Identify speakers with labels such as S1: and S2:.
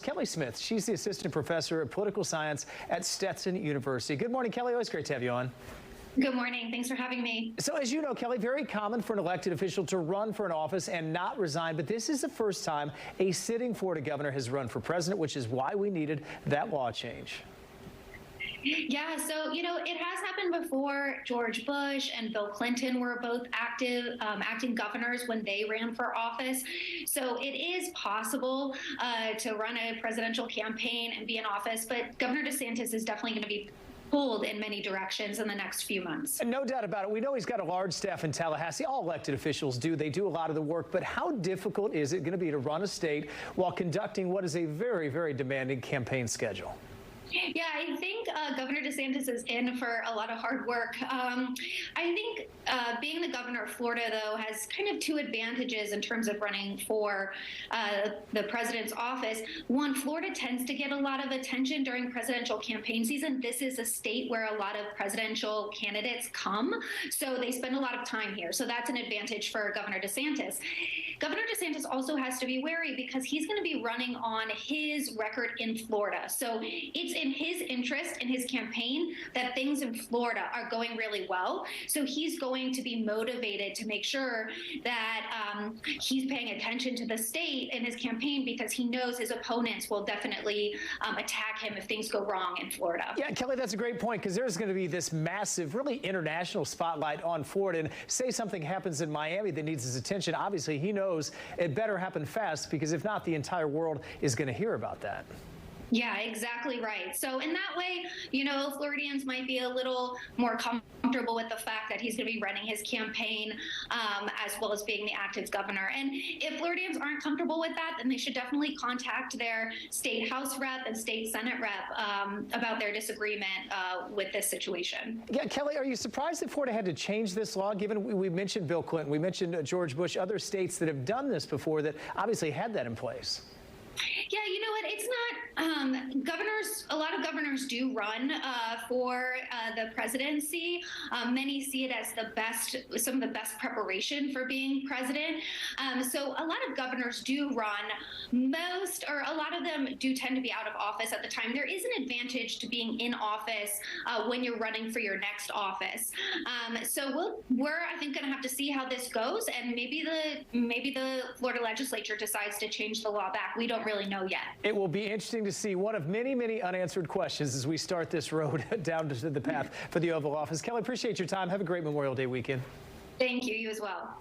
S1: Kelly Smith. She's the assistant professor of political science at Stetson University. Good morning, Kelly. Always great to have you on.
S2: Good morning. Thanks for having me.
S1: So as you know, Kelly, very common for an elected official to run for an office and not resign. But this is the first time a sitting Florida governor has run for president, which is why we needed that law change.
S2: Yeah, so, it has happened before. George Bush and Bill Clinton were both acting governors when they ran for office. So it is possible to run a presidential campaign and be in office. But Governor DeSantis is definitely going to be pulled in many directions in the next few months.
S1: And no doubt about it. We know he's got a large staff in Tallahassee. All elected officials do. They do a lot of the work. But how difficult is it going to be to run a state while conducting what is a very, very demanding campaign schedule?
S2: Yeah, I think Governor DeSantis is in for a lot of hard work. I think being the governor of Florida, though, has kind of two advantages in terms of running for the president's office. One, Florida tends to get a lot of attention during presidential campaign season. This is a state where a lot of presidential candidates come, so they spend a lot of time here. So that's an advantage for Governor DeSantis. Governor DeSantis also has to be wary because he's going to be running on his record in Florida. So it's in his interest in his campaign that things in Florida are going really well. So he's going to be motivated to make sure that he's paying attention to the state in his campaign because he knows his opponents will definitely attack him if things go wrong in Florida.
S1: Yeah, Kelly, that's a great point because there's going to be this massive, really international spotlight on Florida. And say something happens in Miami that needs his attention. Obviously, he knows it better happen fast because if not, the entire world is going to hear about that.
S2: Yeah, exactly right. So in that way, Floridians might be a little more comfortable with the fact that he's going to be running his campaign as well as being the active governor. And if Floridians aren't comfortable with that, then they should definitely contact their state House rep and state Senate rep about their disagreement with this situation.
S1: Yeah, Kelly, are you surprised that Florida had to change this law, given we mentioned Bill Clinton, we mentioned George Bush, other states that have done this before that obviously had that in place?
S2: Yeah, you know what? It's not governors. A lot of governors do run for the presidency. Many see it as some of the best preparation for being president. So a lot of governors do run. A lot of them do tend to be out of office at the time. There is an advantage to being in office when you're running for your next office. So we're I think, going to have to see how this goes, and maybe the Florida legislature decides to change the law back. We don't really know yet.
S1: It will be interesting to see one of many, many unanswered questions as we start this road down to the path for the Oval Office. Kelly, appreciate your time. Have a great Memorial Day weekend.
S2: Thank you. You as well.